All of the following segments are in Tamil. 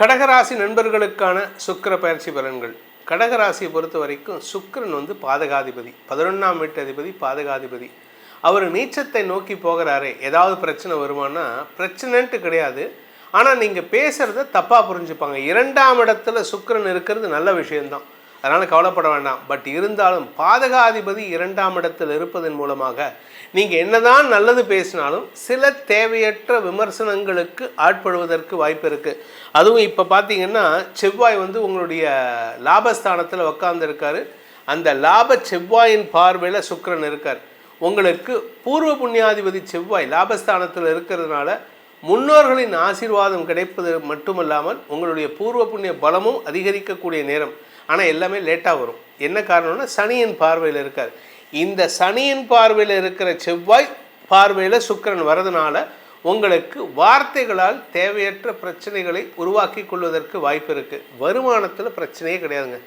கடகராசி நண்பர்களுக்கான சுக்கிர பயிற்சி பலன்கள். கடகராசியை பொறுத்த வரைக்கும் சுக்கிரன் பாதகாதிபதி, 11ஆம் வீட்டு அதிபதி, பாதகாதிபதி. அவர் நீச்சத்தை நோக்கி போகிறாரே, ஏதாவது பிரச்சனை வருமானா? பிரச்சனைன்ட்டு கிடையாது. ஆனால் நீங்கள் பேசுகிறத தப்பாக புரிஞ்சுப்பாங்க. 2ஆம் இடத்துல சுக்கிரன் இருக்கிறது நல்ல விஷயம்தான், அதனால் கவலைப்பட வேண்டாம். பட் இருந்தாலும் பாதகாதிபதி 2ஆம் இடத்தில் இருப்பதன் மூலமாக நீங்கள் என்னதான் நல்லது பேசினாலும் சில தேவையற்ற விமர்சனங்களுக்கு ஆட்படுவதற்கு வாய்ப்பு இருக்குது. அதுவும் இப்போ பார்த்தீங்கன்னா செவ்வாய் உங்களுடைய லாபஸ்தானத்தில் உட்கார்ந்துருக்காரு. அந்த லாப செவ்வாயின் பார்வையில் சுக்கிரன் இருக்கார். உங்களுக்கு பூர்வ புண்ணியாதிபதி செவ்வாய் லாபஸ்தானத்தில் இருக்கிறதுனால முன்னோர்களின் ஆசீர்வாதம் கிடைப்பது மட்டுமல்லாமல் உங்களுடைய பூர்வ புண்ணிய பலமும் அதிகரிக்கக்கூடிய நேரம். ஆனால் எல்லாமே லேட்டாக வரும். என்ன காரணம்னா சனியின் பார்வையில் இருக்கார். இந்த சனியின் பார்வையில் இருக்கிற செவ்வாய் பார்வையில் சுக்கிரன் வரதுனால உங்களுக்கு வார்த்தைகளால் தேவையற்ற பிரச்சனைகளை உருவாக்கி கொள்வதற்கு வாய்ப்பு இருக்குது. வருமானத்தில் பிரச்சனையே கிடையாதுங்க.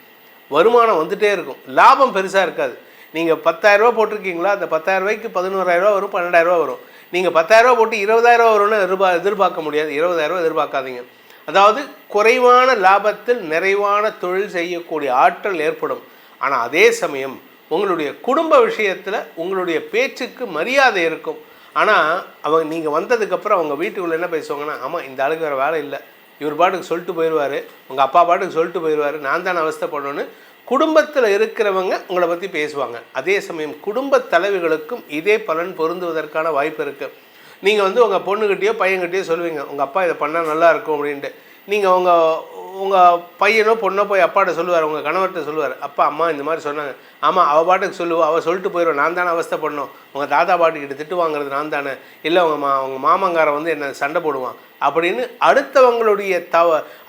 வருமானம் வந்துகிட்டே இருக்கும். லாபம் பெருசாக இருக்காது. நீங்கள் 10,000 ரூபா போட்டிருக்கீங்களா, அந்த 10,000 ரூபாய்க்கு 11,000 ரூபா வரும், 12,000 ரூபா வரும். நீங்கள் 10,000 ரூபா போட்டு 20,000 ரூபா வரும்னு எதிர்பார்க்க முடியாது. 20,000 ரூபா எதிர்பார்க்காதீங்க. அதாவது குறைவான லாபத்தில் நிறைவான தொழில் செய்யக்கூடிய ஆற்றல் ஏற்படும். ஆனால் அதே சமயம் உங்களுடைய குடும்ப விஷயத்தில் உங்களுடைய பேச்சுக்கு மரியாதை இருக்கும். ஆனால் நீங்கள் வந்ததுக்கப்புறம் அவங்க வீட்டுக்குள்ளே என்ன பேசுவாங்கன்னா, ஆமாம் இந்த ஆளுக்கு வேறு வேலை இல்லை, இவர் பாட்டுக்கு சொல்லிட்டு போயிடுவார், உங்கள் அப்பா பாட்டுக்கு சொல்லிட்டு போயிடுவார், நான் தானே அவஸ்தைப்படணும்னு குடும்பத்தில் இருக்கிறவங்க உங்களை பற்றி பேசுவாங்க. அதே சமயம் குடும்ப தலைவிகளுக்கும் இதே பலன் பொருந்துவதற்கான வாய்ப்பு இருக்குது. நீங்கள் உங்கள் பொண்ணுக்கிட்டேயோ பையன்கிட்டயோ சொல்லுவீங்க, உங்கள் அப்பா இதை பண்ணால் நல்லா இருக்கும் அப்படின்ட்டு. நீங்கள் உங்கள் பையனோ பொண்ணோ போய் அப்பாட்ட சொல்லுவார், உங்கள் கணவர்கிட்ட சொல்லுவார், அப்பா அம்மா இந்த மாதிரி சொன்னாங்க. ஆமாம் அவள் பாட்டுக்கு சொல்லுவோம், அவள் சொல்லிட்டு போயிடுவோம், நான் தானே அவஸ்தைப்படணும், உங்கள் தாத்தா பாட்டுக்கிட்ட திட்டு வாங்குறது நான் தானே, இல்லை உங்கள் மாமங்காரன் என்னை சண்டை போடுவான் அப்படின்னு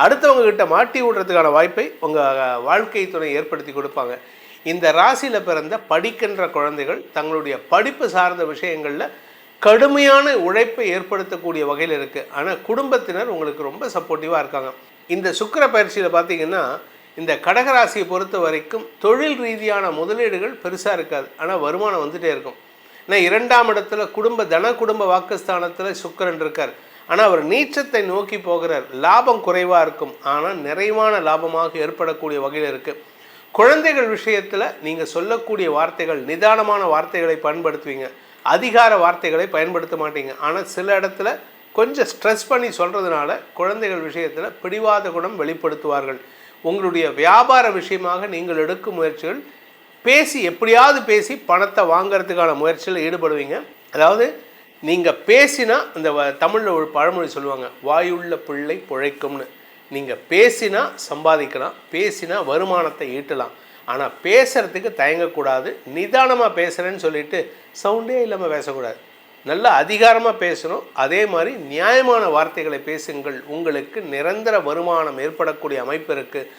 அடுத்தவங்ககிட்ட மாட்டி விடுறதுக்கான வாய்ப்பை உங்கள் வாழ்க்கை துணை ஏற்படுத்தி கொடுப்பாங்க. இந்த ராசியில் பிறந்த படிக்கின்ற குழந்தைகள் தங்களுடைய படிப்பு சார்ந்த விஷயங்களில் கடுமையான உழைப்பை ஏற்படுத்தக்கூடிய வகையில் இருக்குது. ஆனால் குடும்பத்தினர் உங்களுக்கு ரொம்ப சப்போர்ட்டிவாக இருக்காங்க. இந்த சுக்கிர பயிற்சியில் பார்த்திங்கன்னா இந்த கடகராசியை பொறுத்த வரைக்கும் தொழில் ரீதியான முதலீடுகள் பெருசாக இருக்காது. ஆனால் வருமானம் வந்துகிட்டே இருக்கும். ஏன்னா 2ஆம் இடத்துல குடும்ப வாக்குஸ்தானத்தில் சுக்கிரன் இருக்கார். ஆனால் அவர் நீச்சத்தை நோக்கி போகிறார். லாபம் குறைவாக இருக்கும், ஆனால் நிறைவான லாபமாக ஏற்படக்கூடிய வகையில் இருக்குது. குழந்தைகள் விஷயத்தில் நீங்கள் சொல்லக்கூடிய வார்த்தைகள் நிதானமான வார்த்தைகளை பயன்படுத்துவீங்க, அதிகார வார்த்தைகளை பயன்படுத்த மாட்டீங்க. ஆனால் சில இடத்துல கொஞ்சம் ஸ்ட்ரெஸ் பண்ணி சொல்கிறதுனால குழந்தைகள் விஷயத்தில் பிடிவாத குணம் வெளிப்படுத்துவார்கள். உங்களுடைய வியாபார விஷயமாக நீங்கள் எடுக்கும் முயற்சிகள் எப்படியாவது பேசி பணத்தை வாங்கிறதுக்கான முயற்சியில் ஈடுபடுவீங்க. அதாவது நீங்கள் பேசினா, இந்த தமிழில் ஒரு பழமொழி சொல்லுவாங்க, வாயுள்ள பிள்ளை பிழைக்கும்னு. நீங்கள் பேசினா சம்பாதிக்கலாம், பேசினா வருமானத்தை ஈட்டலாம். ஆனால் பேசுகிறதுக்கு தயங்கக்கூடாது. நிதானமாக பேசுகிறேன்னு சொல்லிட்டு சவுண்டே இல்லாமல் பேசக்கூடாது. நல்ல அதிகாரமாக பேசணும். அதே மாதிரி நியாயமான வார்த்தைகளை பேசுங்கள். உங்களுக்கு நிரந்தர வருமானம் ஏற்படக்கூடிய அமைப்பு இருக்குது.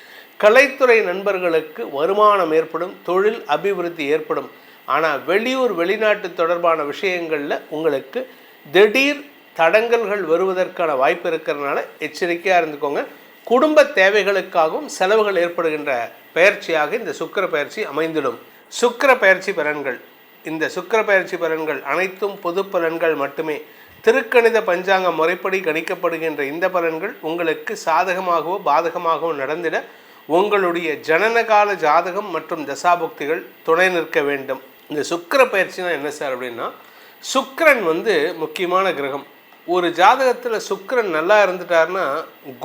கலைத்துறை நண்பர்களுக்கு வருமானம் ஏற்படும், தொழில் அபிவிருத்தி ஏற்படும். ஆனால் வெளியூர் வெளிநாட்டு தொடர்பான விஷயங்களில் உங்களுக்கு திடீர் தடங்கல்கள் வருவதற்கான வாய்ப்பு இருக்கிறதுனால எச்சரிக்கையாக இருந்துக்கோங்க. குடும்ப தேவைகளுக்காகவும் செலவுகள் ஏற்படுகின்ற பயிற்சியாக இந்த சுக்கிர பயிற்சி அமைந்திடும். சுக்கிர பயிற்சி பலன்கள். இந்த சுக்கிர பயிற்சி பலன்கள் அனைத்தும் பொது பலன்கள் மட்டுமே. திருக்கணித பஞ்சாங்க முறைப்படி கணிக்கப்படுகின்ற இந்த பலன்கள் உங்களுக்கு சாதகமாகவோ பாதகமாகவோ நடந்திட உங்களுடைய ஜனனகால ஜாதகம் மற்றும் தசாபுக்திகள் துணை நிற்க வேண்டும். இந்த சுக்கிர பயிற்சினா என்ன சார் அப்படின்னா, சுக்கிரன் முக்கியமான கிரகம். ஒரு ஜாதகத்தில் சுக்கிரன் நல்லா இருந்துட்டார்னா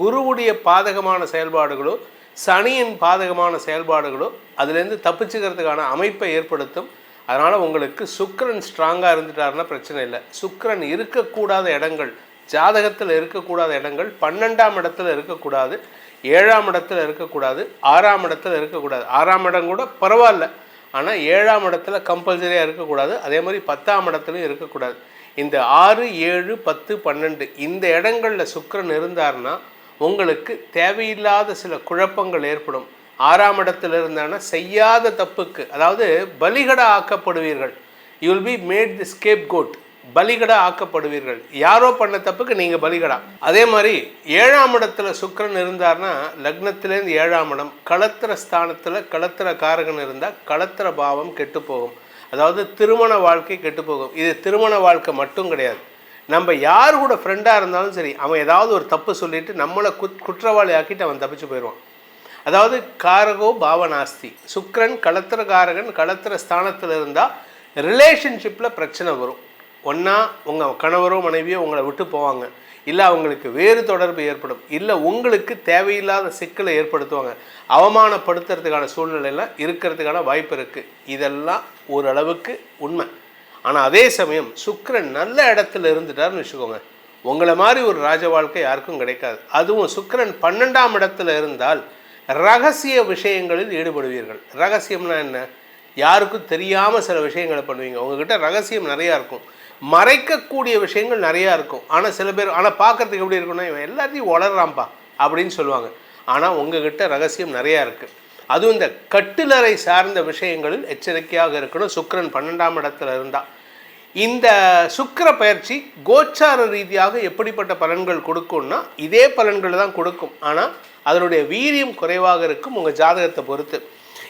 குருவுடைய பாதகமான செயல்பாடுகளோ சனியின் பாதகமான செயல்பாடுகளோ அதுலேருந்து தப்பிச்சுக்கிறதுக்கான அமைப்பை ஏற்படுத்தும். அதனால் உங்களுக்கு சுக்கிரன் ஸ்ட்ராங்காக இருந்துட்டாருன்னா பிரச்சனை இல்லை. சுக்கிரன் இருக்கக்கூடாத இடங்கள், ஜாதகத்தில் இருக்கக்கூடாத இடங்கள் 12ஆம் இடத்துல இருக்கக்கூடாது, 7ஆம் இடத்துல இருக்கக்கூடாது, 6ஆம் இடத்துல இருக்கக்கூடாது. 6ஆம் இடம் கூட பரவாயில்ல, ஆனால் 7ஆம் இடத்துல கம்பல்சரியாக இருக்கக்கூடாது. அதே மாதிரி 10ஆம் இடத்துலையும் இருக்கக்கூடாது. இந்த 6, 7, 10, 12 இந்த இடங்களில் சுக்கிரன் இருந்தார்னா உங்களுக்கு தேவையில்லாத சில குழப்பங்கள் ஏற்படும். 6ஆம் இடத்துல இருந்தாங்கன்னா செய்யாத தப்புக்கு, அதாவது பலிகடா ஆக்கப்படுவீர்கள். You will be made the scapegoat. பலிகடா ஆக்கப்படுவீர்கள். யாரோ பண்ண தப்புக்கு நீங்கள் பலிகடா. அதே மாதிரி 7ஆம் இடத்துல சுக்கிரன் இருந்தார்னா லக்னத்திலேருந்து 7ஆம் இடம் களத்திர ஸ்தானத்தில் களத்திர காரகன் இருந்தால் களத்திர பாவம் கெட்டு போகும். அதாவது திருமண வாழ்க்கை கெட்டு போகும். இது திருமண வாழ்க்கை மட்டும் கிடையாது, நம்ம யார் கூட ஃப்ரெண்டாக இருந்தாலும் சரி, அவன் ஏதாவது ஒரு தப்பு சொல்லிட்டு நம்மளை குற்றவாளி ஆக்கிட்டு அவன் தப்பிச்சு போயிடுவான். அதாவது காரகோ பாவனாஸ்தி, சுக்கிரன் களத்திர காரகன் களத்திர ஸ்தானத்தில் இருந்தால் ரிலேஷன்ஷிப்பில் பிரச்சனை வரும். ஒன்றா உங்கள் கணவரோ மனைவியோ உங்களை விட்டு போவாங்க, இல்லை அவங்களுக்கு வேறு தொடர்பு ஏற்படும், இல்லை உங்களுக்கு தேவையில்லாத சிக்கலை ஏற்படுத்துவாங்க, அவமானப்படுத்துறதுக்கான சூழ்நிலையெல்லாம் இருக்கிறதுக்கான வாய்ப்பு இருக்குது. இதெல்லாம் ஓரளவுக்கு உண்மை. ஆனால் அதே சமயம் சுக்கிரன் நல்ல இடத்துல இருந்துட்டார்னு வச்சுக்கோங்க, உங்களை மாதிரி ஒரு ராஜ வாழ்க்கை யாருக்கும் கிடைக்காது. அதுவும் சுக்கிரன் 12ஆம் இடத்துல இருந்தால் ரகசிய விஷயங்களில் ஈடுபடுவீர்கள். ரகசியம்னா என்ன? யாருக்கும் தெரியாமல் சில விஷயங்களை பண்ணுவீங்க. உங்ககிட்ட ரகசியம் நிறையா இருக்கும், மறைக்கக்கூடிய விஷயங்கள் நிறையா இருக்கும். ஆனால் சில பேர் பார்க்குறதுக்கு எப்படி இருக்குன்னா, இவன் எல்லாத்தையும் வளர்றான்ப்பா அப்படின்னு சொல்லுவாங்க. ஆனால் உங்ககிட்ட ரகசியம் நிறையா இருக்குது. அதுவும் இந்த கட்டிலறை சார்ந்த விஷயங்களில் எச்சரிக்கையாக இருக்கணும். சுக்கிரன் 12ஆம் இடத்துல இருந்தால். இந்த சுக்கிர பயிற்சி கோச்சார ரீதியாக எப்படிப்பட்ட பலன்கள் கொடுக்கும்னா இதே பலன்கள் தான் கொடுக்கும், ஆனால் அதனுடைய வீரியம் குறைவாக இருக்கும் உங்கள் ஜாதகத்தை பொறுத்து.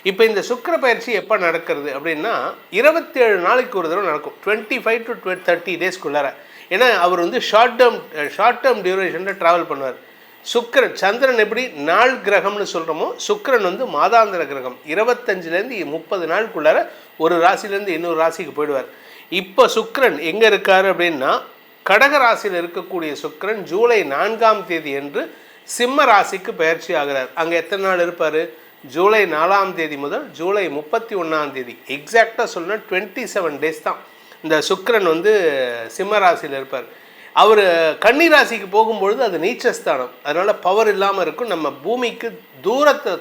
இப்போ இந்த சுக்கிர பயிற்சி எப்போ நடக்கிறது அப்படின்னா 27 நாளைக்கு ஒரு தடவை நடக்கும், 25 to 30 டேஸ்க்குள்ளார. ஏன்னா அவர் வந்து ஷார்ட் டேர்ம் டியூரேஷனில் ட்ராவல் பண்ணுவார். சுக்கிரன், சந்திரன் எப்படி நாள் கிரகம்னு சொல்கிறோமோ, சுக்கிரன் வந்து மாதாந்திர கிரகம். 25லேருந்து 30 நாளுக்குள்ளார ஒரு ராசிலேருந்து இன்னொரு ராசிக்கு போயிடுவார். இப்போ சுக்கிரன் எங்கே இருக்கார் அப்படின்னா, கடக ராசியில் இருக்கக்கூடிய சுக்கிரன் ஜூலை 4ஆம் தேதி என்று சிம்ம ராசிக்கு பயிற்சி ஆகிறார். அங்கே எத்தனை நாள் இருப்பார்? ஜூலை 4ஆம் தேதி முதல் ஜூலை 31ஆம் தேதி, எக்ஸாக்டாக சொல்லணும் 27 டேஸ் தான் இந்த சுக்கிரன் வந்து சிம்ம ராசியில் இருப்பார். அவர் கன்னி ராசிக்கு போகும்பொழுது அது நீச்சஸ்தானம், அதனால் பவர் இல்லாமல் இருக்கும். நம்ம பூமிக்கு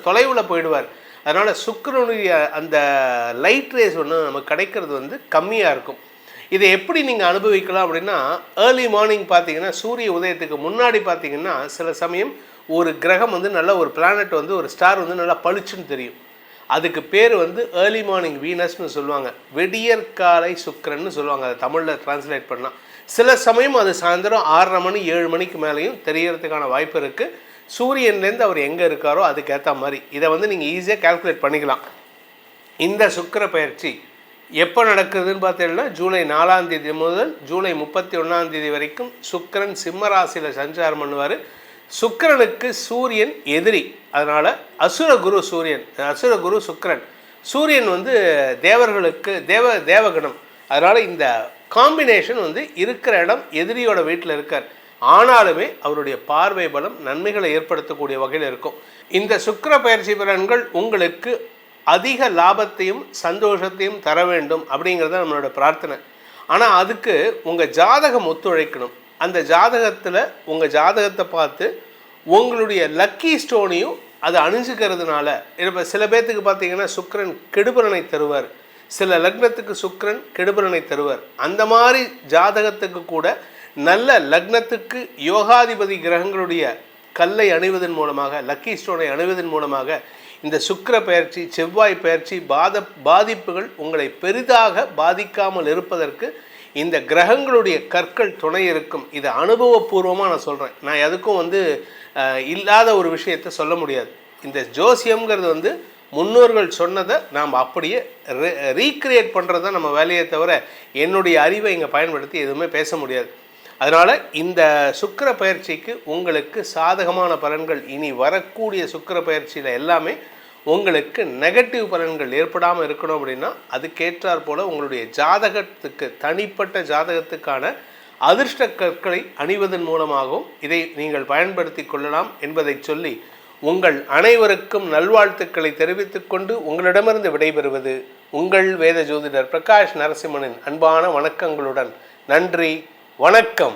தொலைவில் போயிடுவார். அதனால் சுக்கிரனுடைய அந்த லைட் ரேஸ் ஒன்று நமக்கு கிடைக்கிறது வந்து கம்மியாக இருக்கும். இதை எப்படி நீங்கள் அனுபவிக்கலாம் அப்படின்னா, ஏர்லி மார்னிங் பார்த்தீங்கன்னா, சூரிய உதயத்துக்கு முன்னாடி பார்த்தீங்கன்னா சில சமயம் ஒரு கிரகம் வந்து நல்ல ஒரு பிளானட் வந்து ஒரு ஸ்டார் வந்து நல்லா பளிச்சுன்னு தெரியும். அதுக்கு பேர் வந்து ஏர்லி மார்னிங் வீனஸ்னு சொல்லுவாங்க, வெடியற்காலை சுக்கிரன்னு சொல்லுவாங்க. அதை தமிழில் டிரான்ஸ்லேட் பண்ணால் சில சமயம் அது சாயந்தரம் 6:30 மணி 7 மணிக்கு மேலேயும் தெரியறதுக்கான வாய்ப்பு இருக்குது. சூரியன்லேருந்து அவர் எங்கே இருக்காரோ அதுக்கேற்ற மாதிரி இதை வந்து நீங்கள் ஈஸியாக கால்குலேட் பண்ணிக்கலாம். இந்த சுக்கிர பயிற்சி எப்போ நடக்குதுன்னு பார்த்தீங்கன்னா, ஜூலை 4ஆம் தேதி முதல் ஜூலை 31ஆம் தேதி வரைக்கும் சுக்கிரன் சிம்ம ராசியில் சஞ்சாரம் பண்ணுவார். சுக்கிரனுக்கு சூரியன் எதிரி, அதனால் அசுரகுரு சுக்கிரன். சூரியன் வந்து தேவர்களுக்கு தேவகணம், அதனால் இந்த காம்பினேஷன் வந்து இருக்கிற இடம் எதிரியோட வீட்டில் இருக்கார். ஆனாலுமே அவருடைய பார்வை பலம் நன்மைகளை ஏற்படுத்தக்கூடிய வகையில் இருக்கும். இந்த சுக்கிர பயிற்சி பலன்கள் உங்களுக்கு அதிக லாபத்தையும் சந்தோஷத்தையும் தர வேண்டும் அப்படிங்கிறத நம்மளோட பிரார்த்தனை. ஆனால் அதுக்கு உங்கள் ஜாதகம் ஒத்துழைக்கணும். அந்த ஜாதகத்தில் உங்கள் ஜாதகத்தை பார்த்து உங்களுடைய லக்கி ஸ்டோனையும் அதை அணிஞ்சுக்கிறதுனால, இப்போ சில பேர்த்துக்கு பார்த்தீங்கன்னா சுக்கிரன் கெடுபலனை தருவார், சில லக்னத்துக்கு சுக்கிரன் கெடுபலனை தருவார். அந்த மாதிரி ஜாதகத்துக்கு கூட நல்ல லக்னத்துக்கு யோகாதிபதி கிரகங்களுடைய கல்லை அணிவதன் மூலமாக, லக்கி ஸ்டோனை அணிவதன் மூலமாக இந்த சுக்கிர பயிற்சி செவ்வாய் பயிற்சி பாதிப்புகள் உங்களை பெரிதாக பாதிக்காமல் இருப்பதற்கு இந்த கிரகங்களுடைய கற்கள் துணை இருக்கும். இதை அனுபவபூர்வமாக நான் சொல்கிறேன். நான் எதுக்கும் வந்து இல்லாத ஒரு விஷயத்தை சொல்ல முடியாது. இந்த ஜோசியம்ங்கிறது வந்து முன்னோர்கள் சொன்னதை நாம் அப்படியே ரீக்ரியேட் பண்ணுறது தான் நம்ம வேலையை தவிர என்னுடைய அறிவை இங்கே பயன்படுத்தி எதுவுமே பேச முடியாது. அதனால் இந்த சுக்கிர பயிற்சிக்கு உங்களுக்கு சாதகமான பலன்கள், இனி வரக்கூடிய சுக்கிர பயிற்சியில் எல்லாமே உங்களுக்கு நெகட்டிவ் பலன்கள் ஏற்படாமல் இருக்கணும் அப்படின்னா அதுக்கேற்றாற் போல் உங்களுடைய ஜாதகத்துக்கு, தனிப்பட்ட ஜாதகத்துக்கான அதிர்ஷ்ட கற்களை அணிவதன் மூலமாகவும் இதை நீங்கள் பயன்படுத்தி கொள்ளலாம் என்பதை சொல்லி உங்கள் அனைவருக்கும் நல்வாழ்த்துக்களை தெரிவித்துக் கொண்டு உங்களிடமிருந்து விடைபெறுவது உங்கள் வேத ஜோதிடர் பிரகாஷ் நரசிம்மனின் அன்பான வணக்கங்களுடன். நன்றி, வணக்கம்.